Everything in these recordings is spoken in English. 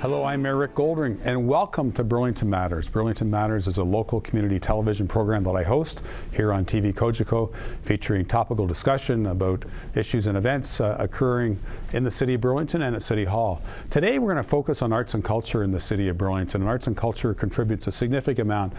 Hello, I'm Mayor Rick Goldring, and welcome to Burlington Matters. Burlington Matters is a local community television program that I host here on TV Cogeco, featuring topical discussion about issues and events occurring in the City of Burlington and at City Hall. Today we're going to focus on arts and culture in the City of Burlington. And arts and culture contributes a significant amount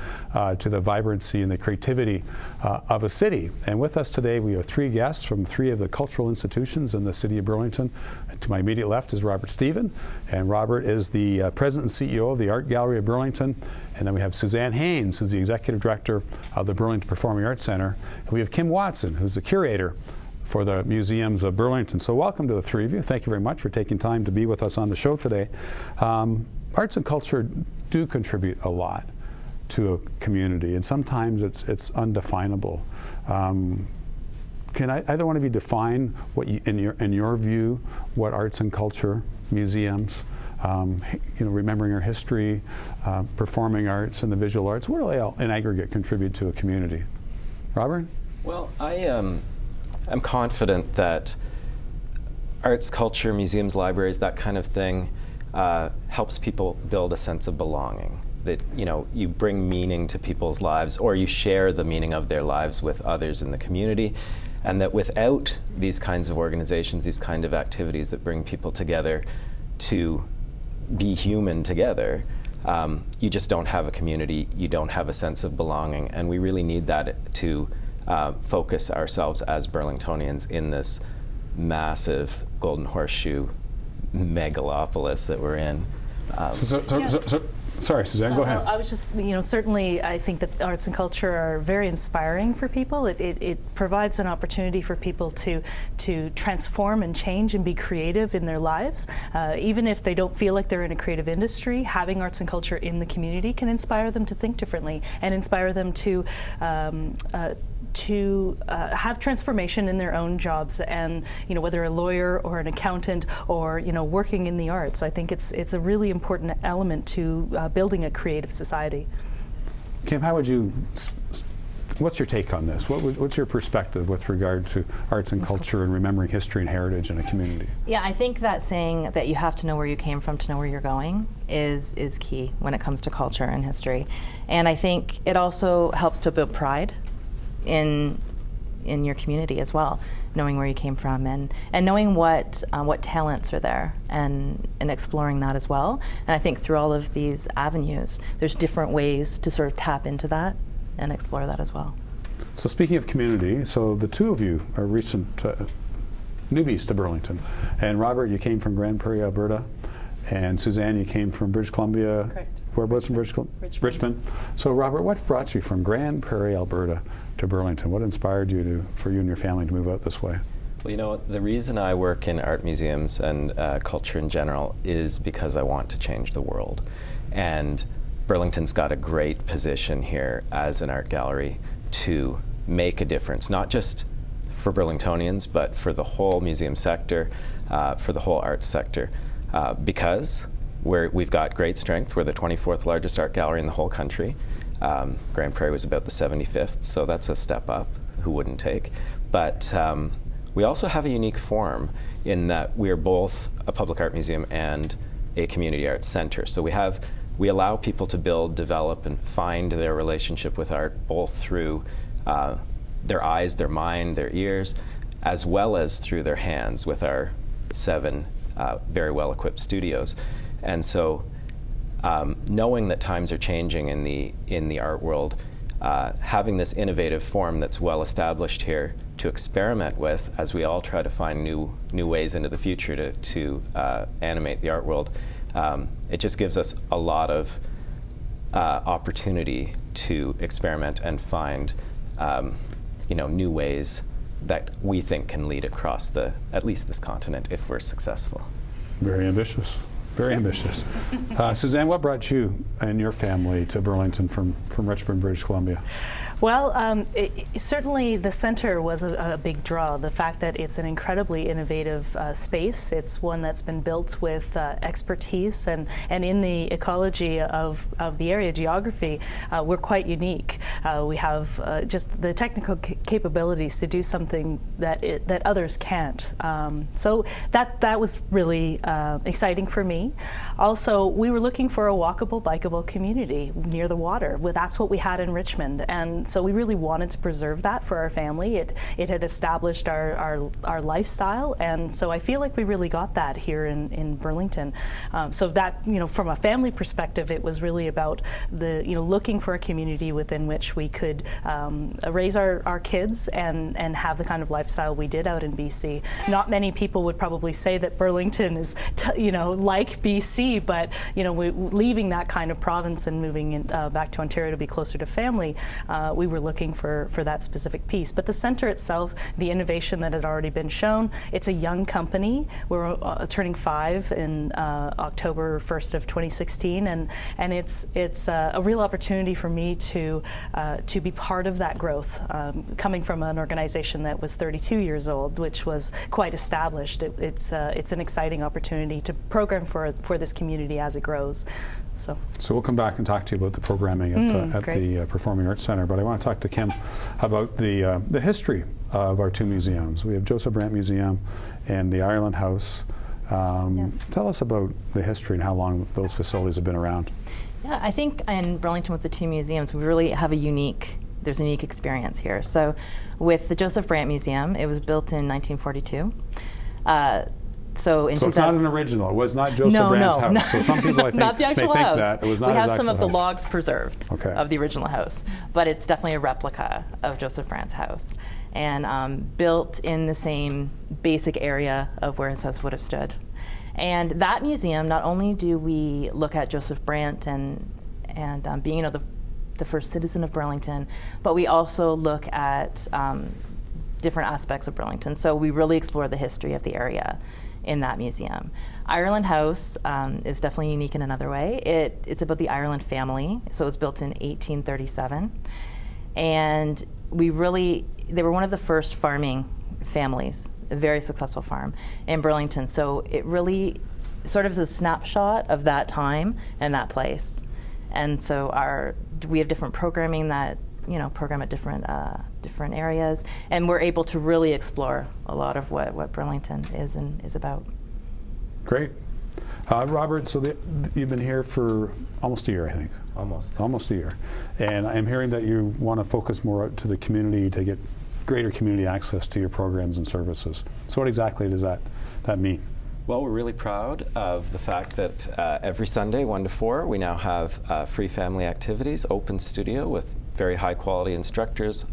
to the vibrancy and the creativity of a city. And with us today we have three guests from three of the cultural institutions in the City of Burlington. To my immediate left is Robert Stephen, and Robert is the President and CEO of the Art Gallery of Burlington. And then we have Suzanne Haines, who's the Executive Director of the Burlington Performing Arts Centre. And we have Kim Watson, who's the Curator for the Museums of Burlington. So welcome to the three of you. Thank you very much for taking time to be with us on the show today. Arts and culture do contribute a lot to a community, and sometimes it's undefinable. Can either one of you define what you, in your view, what arts and culture, museums, remembering our history, performing arts and the visual arts, what do they all in aggregate contribute to a community? Robert? Well, I'm confident that arts, culture, museums, libraries, that kind of thing helps people build a sense of belonging. That you bring meaning to people's lives, or you share the meaning of their lives with others in the community, and that without these kinds of organizations, these kind of activities that bring people together to be human together, you just don't have a community, you don't have a sense of belonging, and we really need that to focus ourselves as Burlingtonians in this massive Golden Horseshoe megalopolis that we're in. Sorry, Suzanne, go ahead. I was just, certainly I think that arts and culture are very inspiring for people. It provides an opportunity for people to transform and change and be creative in their lives. Even if they don't feel like they're in a creative industry, having arts and culture in the community can inspire them to think differently and inspire them to have transformation in their own jobs, and whether a lawyer or an accountant or working in the arts. I think it's a really important element to building a creative society. Kim, how would you? What's your take on this? What's your perspective with regard to arts and culture and remembering history and heritage in a community? Yeah, I think that saying that you have to know where you came from to know where you're going is key when it comes to culture and history. And I think it also helps to build pride in your community as well, knowing where you came from and knowing what talents are there and exploring that as well. And I think through all of these avenues, there's different ways to sort of tap into that and explore that as well. So speaking of community, so the two of you are recent newbies to Burlington. And Robert, you came from Grand Prairie, Alberta, and Suzanne, you came from British Columbia. Correct. Where was in Richmond. So Robert, what brought you from Grand Prairie, Alberta to Burlington? What inspired you for you and your family to move out this way? Well, the reason I work in art museums and culture in general is because I want to change the world. And Burlington's got a great position here as an art gallery to make a difference, not just for Burlingtonians, but for the whole museum sector, for the whole arts sector, because we've got great strength. We're the 24th largest art gallery in the whole country. Grand Prairie was about the 75th, so that's a step up. Who wouldn't take? But we also have a unique form in that we are both a public art museum and a community arts center. So we allow people to build, develop, and find their relationship with art both through their eyes, their mind, their ears, as well as through their hands with our 7 very well-equipped studios. And so knowing that times are changing in the art world, having this innovative form that's well established here to experiment with as we all try to find new ways into the future to animate the art world, it just gives us a lot of opportunity to experiment and find new ways that we think can lead across at least this continent if we're successful. Very ambitious. Very ambitious. Suzanne, what brought you and your family to Burlington from Richmond, British Columbia? Well, certainly the center was a big draw. The fact that it's an incredibly innovative space. It's one that's been built with expertise, and in the ecology of the area, geography, we're quite unique. We have just the technical capabilities to do something that others can't. So that was really exciting for me. money. Also, we were looking for a walkable, bikeable community near the water. Well, that's what we had in Richmond, and so we really wanted to preserve that for our family. It had established our lifestyle, and so I feel like we really got that here in Burlington. So that, from a family perspective, it was really about the, looking for a community within which we could raise our kids and have the kind of lifestyle we did out in BC. Not many people would probably say that Burlington is, like BC, but leaving that kind of province and moving back to Ontario to be closer to family, we were looking for that specific piece. But the centre itself, the innovation that had already been shown, it's a young company. We're turning 5 in October 1st of 2016, and it's a real opportunity for me to be part of that growth, coming from an organization that was 32 years old, which was quite established. It's an exciting opportunity to program for this community as it grows. So we'll come back and talk to you about the programming at the Performing Arts Centre, but I want to talk to Kim about the history of our 2 museums. We have Joseph Brant Museum and the Ireland House. Yes. Tell us about the history and how long those facilities have been around. Yeah, I think in Burlington with the 2 museums, we really have there's a unique experience here. So with the Joseph Brant Museum, it was built in 1942. So it's not an original. It was not Joseph Brant's house. No. So some people, I think, not the actual may think house. that it was not we his have some of actual the house. logs preserved of the original house, but it's definitely a replica of Joseph Brant's house, and built in the same basic area of where his house would have stood. And that museum, not only do we look at Joseph Brant and being the first citizen of Burlington, but we also look at different aspects of Burlington. So we really explore the history of the area in that museum. Ireland House is definitely unique in another way. It's about the Ireland family. So it was built in 1837. And they were one of the first farming families, a very successful farm in Burlington. So it really sort of is a snapshot of that time and that place. And so we have different programming that program at different areas, and we're able to really explore a lot of what Burlington is about. Great. Robert, so you've been here for almost a year, I think. Almost a year. And I'm hearing that you want to focus more out to the community to get greater community access to your programs and services. So what exactly does that mean? Well, we're really proud of the fact that every Sunday, 1 to 4, we now have free family activities, open studio with very high quality instructors,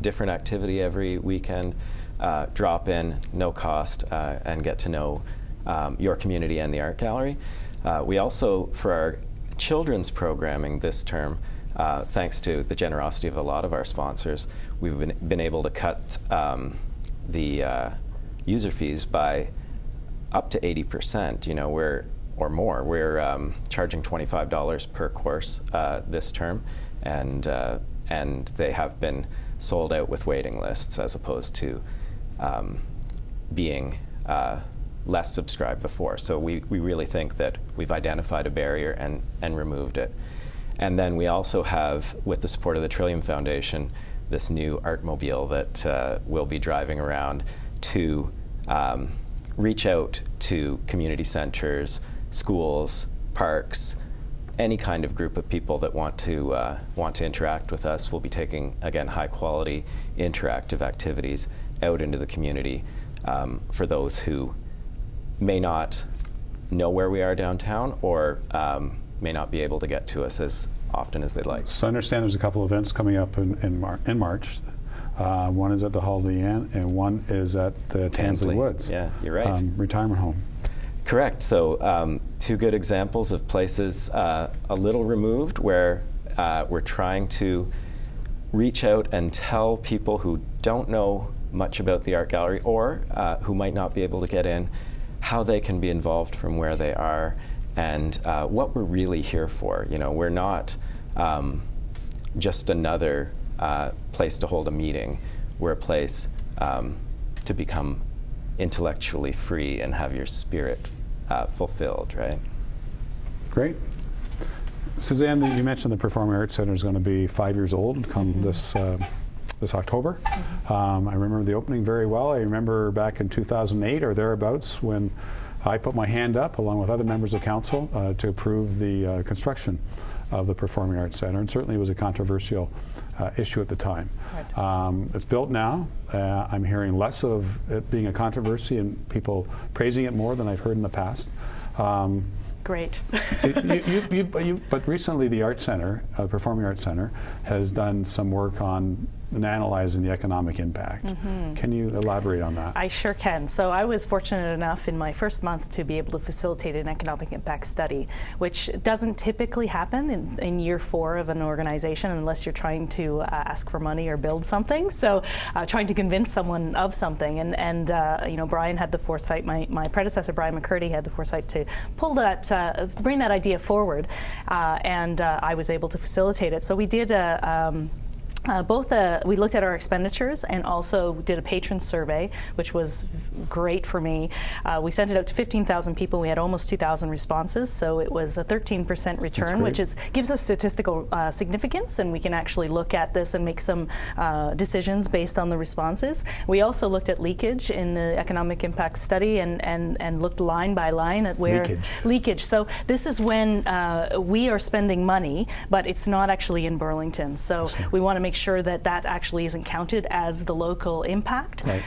different activity every weekend, drop in, no cost, and get to know your community and the art gallery. We also, for our children's programming this term, thanks to the generosity of a lot of our sponsors, we've been able to cut the user fees by up to 80%, or more. We're charging $25 per course this term, and they have been sold out with waiting lists as opposed to being less subscribed before. So we really think that we've identified a barrier and removed it. And then we also have, with the support of the Trillium Foundation, this new Artmobile that we'll be driving around to reach out to community centers, schools, parks, any kind of group of people that want to interact with us. We'll be taking, again, high quality interactive activities out into the community for those who may not know where we are downtown or may not be able to get to us as often as they'd like. So I understand there's a couple of events coming up in March. One is at the Hall of the Anne, and one is at the Tansley Woods. Yeah, you're right. Retirement home. Correct. So 2 good examples of places a little removed where we're trying to reach out and tell people who don't know much about the art gallery or who might not be able to get in how they can be involved from where they are and what we're really here for. We're not just another place to hold a meeting. We're a place to become intellectually free and have your spirit fulfilled, right? Great. Suzanne, you mentioned the Performing Arts Centre is going to be 5 years old come this October. I remember the opening very well. I remember back in 2008 or thereabouts when I put my hand up, along with other members of council, to approve the construction of the Performing Arts Centre, and certainly it was a controversial issue at the time. Right. It's built now. I'm hearing less of it being a controversy and people praising it more than I've heard in the past. Great. But recently the Arts Centre, Performing Arts Centre, has done some work on analyzing the economic impact. Can you elaborate on that? I sure can. So I was fortunate enough in my first month to be able to facilitate an economic impact study, which doesn't typically happen in year 4 of an organization unless you're trying to ask for money or build something. So trying to convince someone of something. And you know, Brian had the foresight, my predecessor, Brian McCurdy, had the foresight to pull that, bring that idea forward. And I was able to facilitate it. So we did we looked at our expenditures and also did a patron survey, which was great for me. We sent it out to 15,000 people. We had almost 2,000 responses, so it was a 13% return, which gives us statistical significance, and we can actually look at this and make some decisions based on the responses. We also looked at leakage in the economic impact study and looked line by line at where leakage. So this is when we are spending money, but it's not actually in Burlington. So we want to make sure that that actually isn't counted as the local impact. Right.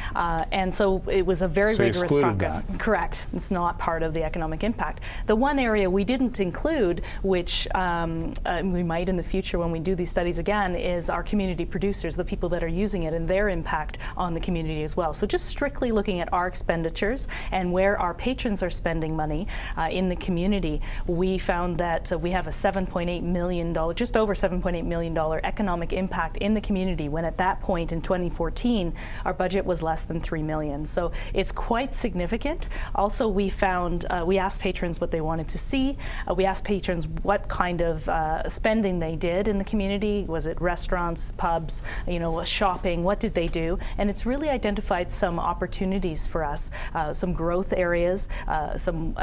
And so it was a very rigorous process. Correct. It's not part of the economic impact. The one area we didn't include, which we might in the future when we do these studies again, is our community producers, the people that are using it and their impact on the community as well. So just strictly looking at our expenditures and where our patrons are spending money in the community, we found that we have a $7.8 million, just over $7.8 million economic impact in the community, when at that point in 2014 our budget was less than $3 million. So it's quite significant. Also, we found, we asked patrons what they wanted to see. We asked patrons what kind of spending they did in the community. Was it restaurants, pubs, you know, shopping? What did they do? And it's really identified some opportunities for us, some growth areas, some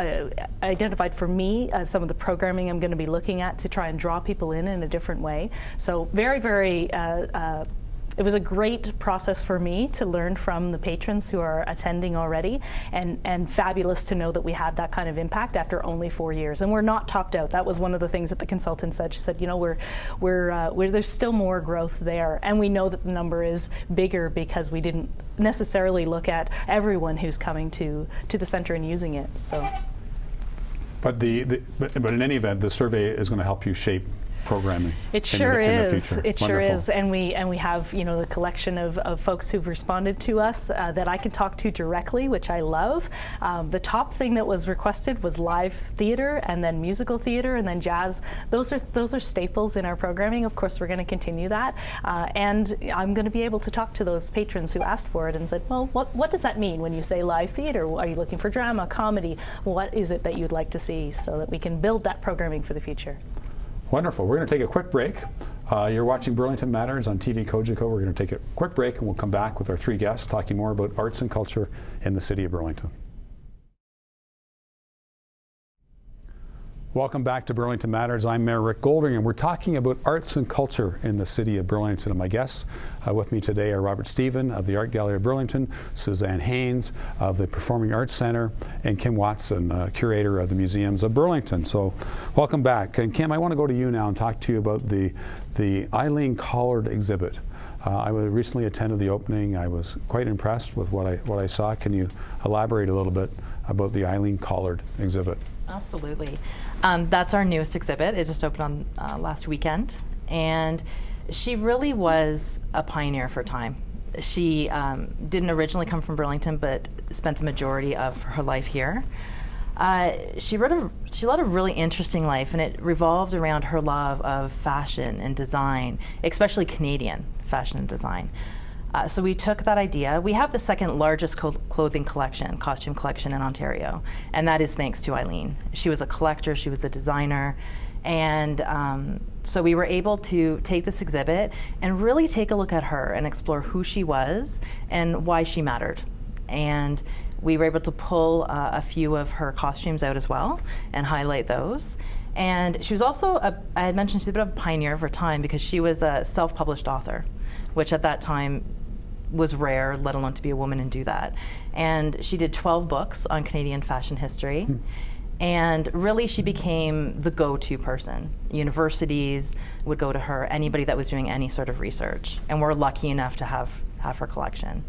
identified for me some of the programming I'm going to be looking at to try and draw people in a different way. So very, very it was a great process for me to learn from the patrons who are attending already, and fabulous to know that we have that kind of impact after only 4 years. And we're not topped out. That was one of the things that the consultant said. She said, you know, there's still more growth there, and we know that the number is bigger because we didn't necessarily look at everyone who's coming to the center and using it. So. But in any event, the survey is going to help you shape programming. It sure is. It sure is, and we have, you know, the collection of folks who've responded to us that I can talk to directly, which I love. The top thing that was requested was live theater, and then musical theater, and then jazz. Those are staples in our programming. Of course, we're going to continue that, and I'm going to be able to talk to those patrons who asked for it and said, well, what does that mean when you say live theater? Are you looking for drama, comedy? What is it that you'd like to see, so that we can build that programming for the future? Wonderful. We're going to take a quick break. You're watching Burlington Matters on TV Cogeco. We're going to take a quick break, and we'll come back with our 3 guests talking more about arts and culture in the city of Burlington. Welcome back to Burlington Matters. I'm Mayor Rick Goldring, and we're talking about arts and culture in the city of Burlington. And my guests with me today are Robert Stephen of the Art Gallery of Burlington, Suzanne Haines of the Performing Arts Centre, and Kim Watson, Curator of the Museums of Burlington. So welcome back. And Kim, I want to go to you now and talk to you about the Eileen Collard exhibit. I recently attended the opening. I was quite impressed with what I saw. Can you elaborate a little bit about the Eileen Collard exhibit? Absolutely. That's our newest exhibit. It just opened on last weekend, and she really was a pioneer for time. She didn't originally come from Burlington, but spent the majority of her life here. She led a really interesting life, and it revolved around her love of fashion and design, especially Canadian fashion and design. So we took that idea. We have the second largest clothing collection, costume collection in Ontario, and that is thanks to Eileen. She was a collector, she was a designer, and so we were able to take this exhibit and really take a look at her and explore who she was and why she mattered. And we were able to pull a few of her costumes out as well and highlight those. And she was also, I had mentioned she's a bit of a pioneer of her time because she was a self-published author, which at that time was rare, let alone to be a woman and do that. And she did 12 books on Canadian fashion history. And really, she became the go-to person. Universities would go to her, anybody that was doing any sort of research. And we're lucky enough to have her collection.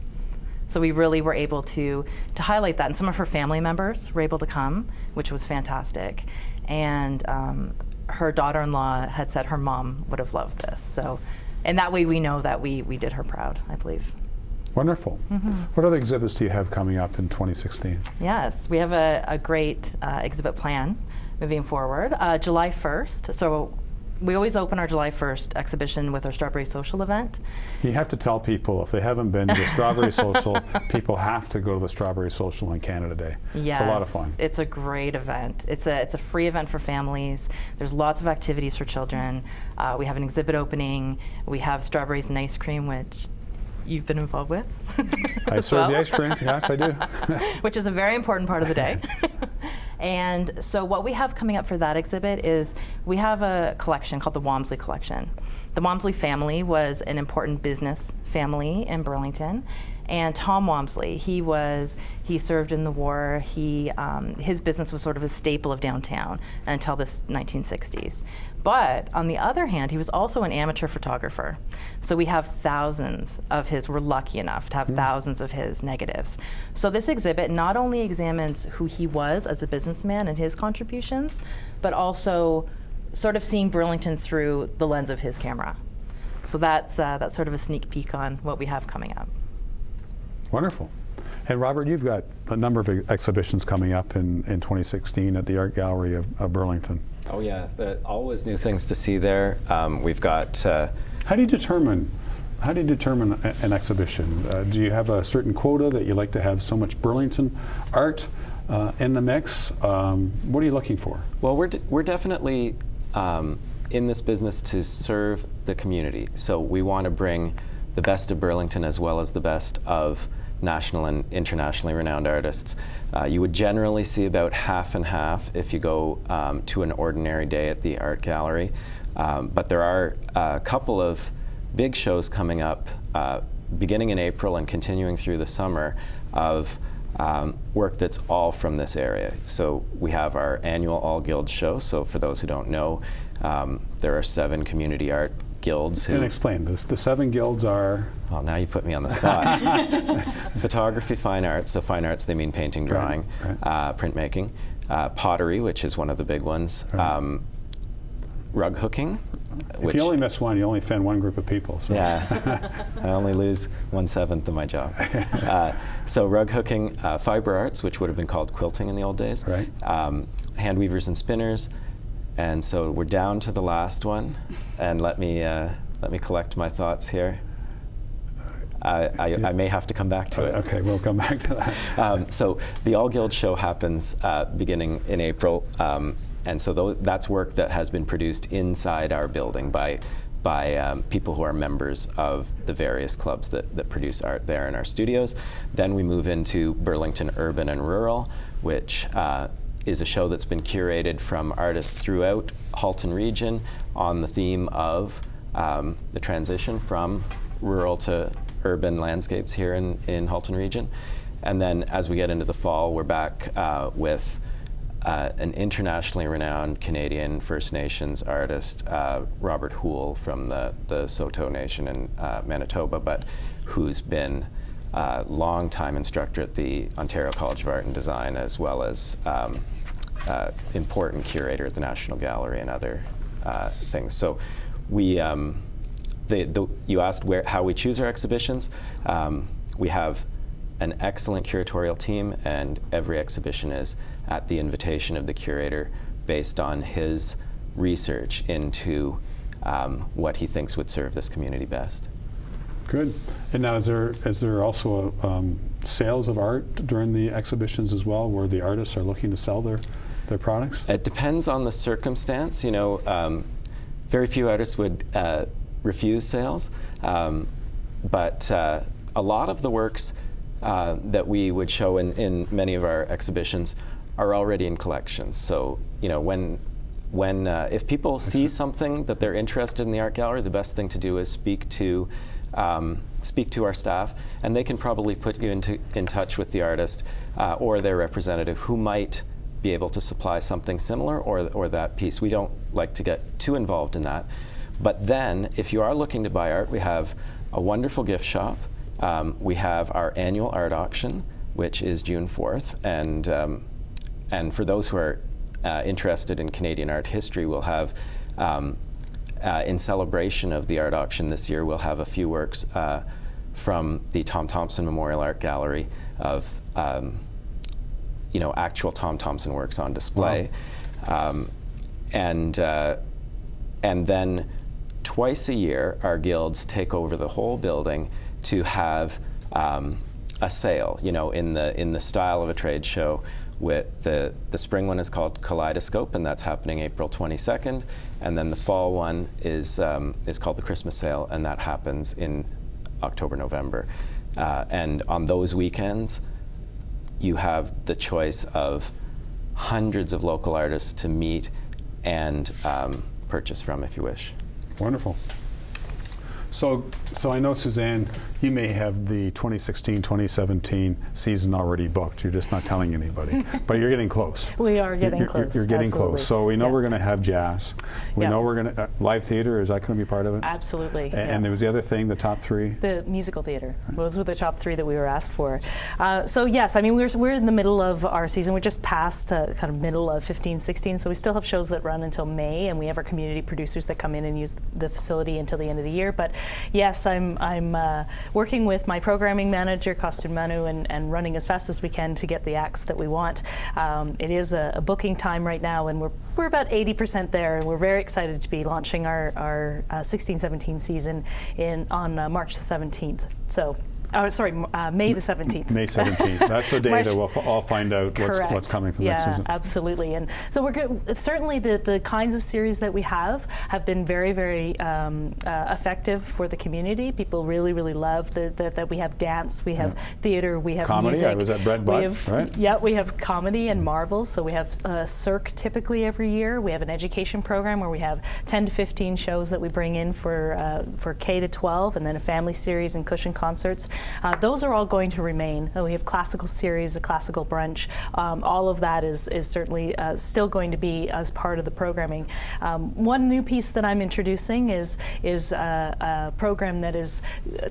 So we really were able to highlight that. And some of her family members were able to come, which was fantastic. And her daughter-in-law had said her mom would have loved this. So, and that way we know that we did her proud, I believe. Wonderful. What other exhibits do you have coming up in 2016? Yes, we have a great exhibit plan moving forward. July 1st, so we always open our July 1st exhibition with our Strawberry Social event. You have to tell people, if they haven't been to the Strawberry Social, people have to go to the Strawberry Social on Canada Day. Yes, it's a lot of fun. It's a great event. It's a free event for families. There's lots of activities for children. We have an exhibit opening. We have strawberries and ice cream, which you've been involved with. I serve the ice cream, yes I do. Which is a very important part of the day. And so what we have coming up for that exhibit is we have a collection called the Walmsley Collection. The Walmsley family was an important business family in Burlington. And Tom Walmsley, he served in the war. His business was sort of a staple of downtown until the 1960s. But on the other hand, he was also an amateur photographer. So we have thousands of we're lucky enough to have thousands of his negatives. So this exhibit not only examines who he was as a businessman and his contributions, but also sort of seeing Burlington through the lens of his camera. So that's sort of a sneak peek on what we have coming up. Wonderful. And Robert, you've got a number of exhibitions coming up in 2016 at the Art Gallery of Burlington. Oh yeah, always new things to see there. We've got. How do you determine an exhibition? Do you have a certain quota that you like to have so much Burlington art in the mix? What are you looking for? Well, we're definitely in this business to serve the community. So we want to bring the best of Burlington as well as the best of national and internationally renowned artists. You would generally see about half and half if you go to an ordinary day at the Art Gallery. But there are a couple of big shows coming up beginning in April and continuing through the summer of work that's all from this area. So we have our annual All Guilds show. So for those who don't know, there are 7 community art guilds. And explain this. The 7 guilds are? Well, now you put me on the spot. Photography, fine arts. So fine arts, they mean painting, drawing, right. Printmaking, pottery, which is one of the big ones, right. Rug hooking. If you only miss one, you only offend one group of people. So. Yeah, I only lose 1/7 of my job. So rug hooking, fiber arts, which would have been called quilting in the old days, right. Hand weavers and spinners, and so we're down to the last one. And let me collect my thoughts here. I may have to come back to it. Okay, we'll come back to that. So the All Guild show happens beginning in April. And so that's work that has been produced inside our building by people who are members of the various clubs that produce art there in our studios. Then we move into Burlington Urban and Rural, which is a show that's been curated from artists throughout Halton region on the theme of the transition from rural to urban landscapes here in Halton region. And then as we get into the fall, we're back with an internationally renowned Canadian First Nations artist, Robert Houle from the Saulteaux Nation in Manitoba, but who's been a long-time instructor at the Ontario College of Art and Design, as well as important curator at the National Gallery and other things. So we, you asked how we choose our exhibitions. We have an excellent curatorial team, and every exhibition is at the invitation of the curator based on his research into what he thinks would serve this community best. Good. And now is there also sales of art during the exhibitions as well, where the artists are looking to sell their products? It depends on the circumstance. You know, very few artists would refuse sales, but a lot of the works that we would show in many of our exhibitions are already in collections. So, you know, if people see something that they're interested in the art gallery, the best thing to do is speak to speak to our staff, and they can probably put you in touch with the artist or their representative who might be able to supply something similar or that piece. We don't like to get too involved in that. But then, if you are looking to buy art, we have a wonderful gift shop. We have our annual art auction, which is June 4th, and for those who are interested in Canadian art history, we'll have, in celebration of the art auction this year, we'll have a few works from the Tom Thomson Memorial Art Gallery of actual Tom Thomson works on display. Wow. And then twice a year, our guilds take over the whole building to have a sale, in the style of a trade show. With the spring one is called Kaleidoscope, and that's happening April 22nd, and then the fall one is called the Christmas sale, and that happens in October, November. And on those weekends, you have the choice of hundreds of local artists to meet and purchase from if you wish. Wonderful. So I know, Suzanne, you may have the 2016-2017 season already booked. You're just not telling anybody, but you're getting close. We are getting close. You're getting Absolutely. Close. So we know we're going to have jazz. We know we're going to live theater. Is that going to be part of it? Absolutely. And there was the other thing, the top three. The musical theater. Those were the top three that we were asked for. So yes, I mean we're in the middle of our season. We're just past kind of middle of 15-16. So we still have shows that run until May, and we have our community producers that come in and use the facility until the end of the year. But yes, I'm working with my programming manager, Kostin Manu, and running as fast as we can to get the acts that we want. It is a booking time right now, and we're about 80% there, and we're very excited to be launching our 16-17 season on March the 17th. So. May the 17th. May 17th. That's the day that we'll all find out what's coming from next season. Yeah, absolutely. And so we're good. Certainly the kinds of series that we have been very, very effective for the community. People really, really love that we have dance, we have theater, we have comedy. Music. I was at Bread Butt, right? Yeah, we have comedy and marvels. So we have Cirque typically every year. We have an education program where we have 10 to 15 shows that we bring in for K to 12, and then a family series and cushion concerts. Those are all going to remain. We have classical series, a classical brunch. All of that is certainly still going to be as part of the programming. One new piece that I'm introducing is a program that is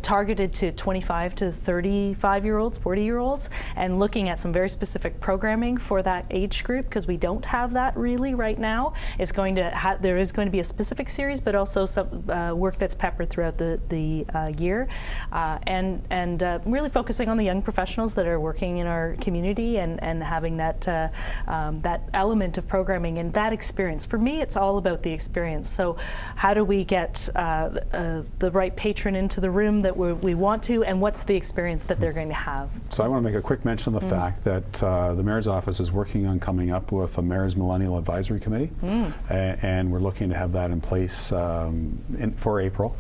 targeted to 25 to 35-year-olds, 40-year-olds, and looking at some very specific programming for that age group, because we don't have that really right now. It's going to there is going to be a specific series, but also some work that's peppered throughout the year, and really focusing on the young professionals that are working in our community and having that that element of programming and that experience. For me, it's all about the experience. So how do we get the right patron into the room that we want to, and what's the experience that they're going to have? So I want to make a quick mention of the fact that the Mayor's Office is working on coming up with a Mayor's Millennial Advisory Committee, and we're looking to have that in place for April.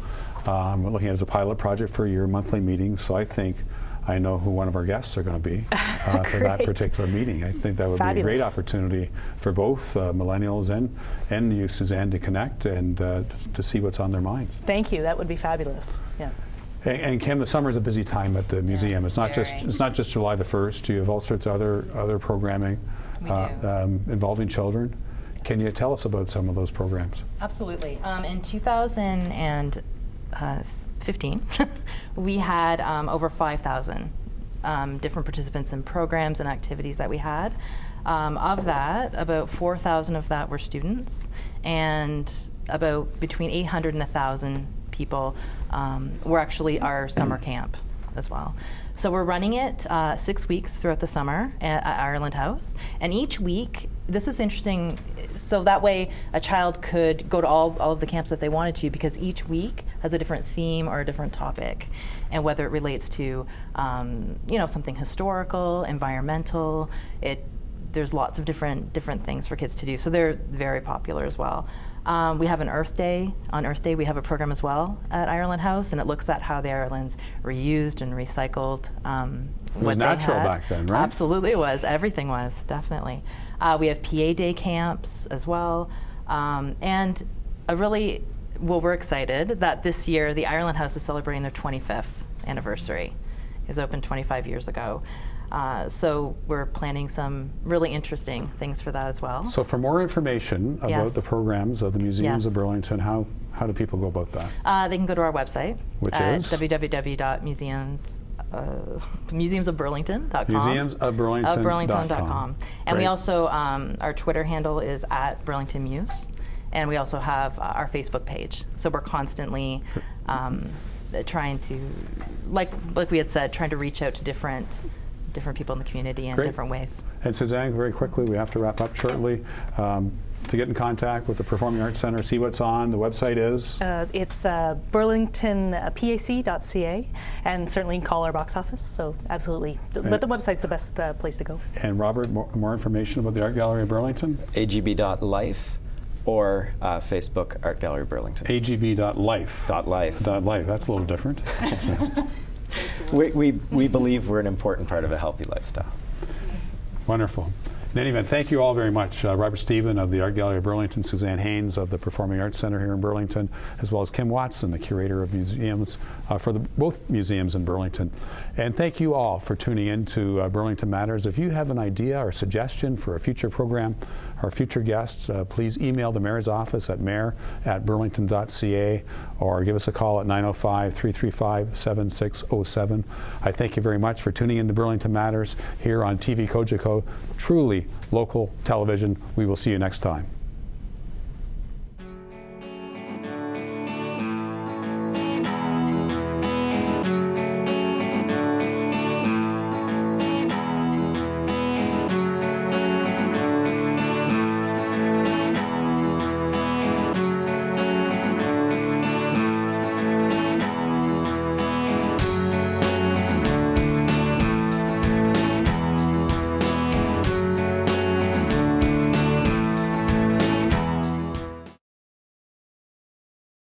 We're looking at it as a pilot project for your monthly meetings, so I know who one of our guests are going to be for that particular meeting. I think that would be a great opportunity for both millennials and you, Suzanne, to connect and to see what's on their mind. Thank you. That would be fabulous. Yeah. And Kim, the summer is a busy time at the museum. It's not just July the 1st. You have all sorts of other programming involving children. Can you tell us about some of those programs? Absolutely. In 2015, we had over 5,000 different participants in programs and activities that we had. Of that, about 4,000 of that were students, and about between 800 and 1,000 people were actually our summer camp as well. So we're running it 6 weeks throughout the summer at Ireland House, and each week, this is interesting, so that way a child could go to all of the camps that they wanted to, because each week has a different theme or a different topic, and whether it relates to something historical, environmental, there's lots of different things for kids to do, so they're very popular as well. We have an Earth Day. On Earth Day, we have a program as well at Ireland House, and it looks at how the Irelands reused and recycled it was natural back then, right? Absolutely, it was. Everything was, definitely. We have PA Day camps as well, and we're excited that this year the Ireland House is celebrating their 25th anniversary. It was opened 25 years ago. So we're planning some really interesting things for that as well. So for more information about Yes. the programs of the Museums Yes. of Burlington, how do people go about that? They can go to our website, Which at is? museumsofburlington.com. Museumsofburlington.com. And we Great. also, our Twitter handle is at Burlington Muse. And we also have our Facebook page. So we're constantly trying to, like we had said, trying to reach out to different people in the community in Great. different ways. And Suzanne, very quickly, we have to wrap up shortly. To get in contact with the Performing Arts Centre, see what's on, the website is? It's burlingtonpac.ca, and certainly call our box office, so absolutely. But the website's the best place to go. And Robert, more information about the Art Gallery of Burlington? agb.life or Facebook Art Gallery of Burlington. agb.life. .life. .life, that's a little different. We believe we're an important part of a healthy lifestyle. Wonderful. In any event, thank you all very much. Robert Stephen of the Art Gallery of Burlington, Suzanne Haines of the Performing Arts Centre here in Burlington, as well as Kim Watson, the Curator of Museums for both museums in Burlington. And thank you all for tuning in to Burlington Matters. If you have an idea or suggestion for a future program or future guests, please email the Mayor's office at mayor@burlington.ca or give us a call at 905-335-7607. I thank you very much for tuning in to Burlington Matters here on TV Kojiko. Truly local television. We will see you next time.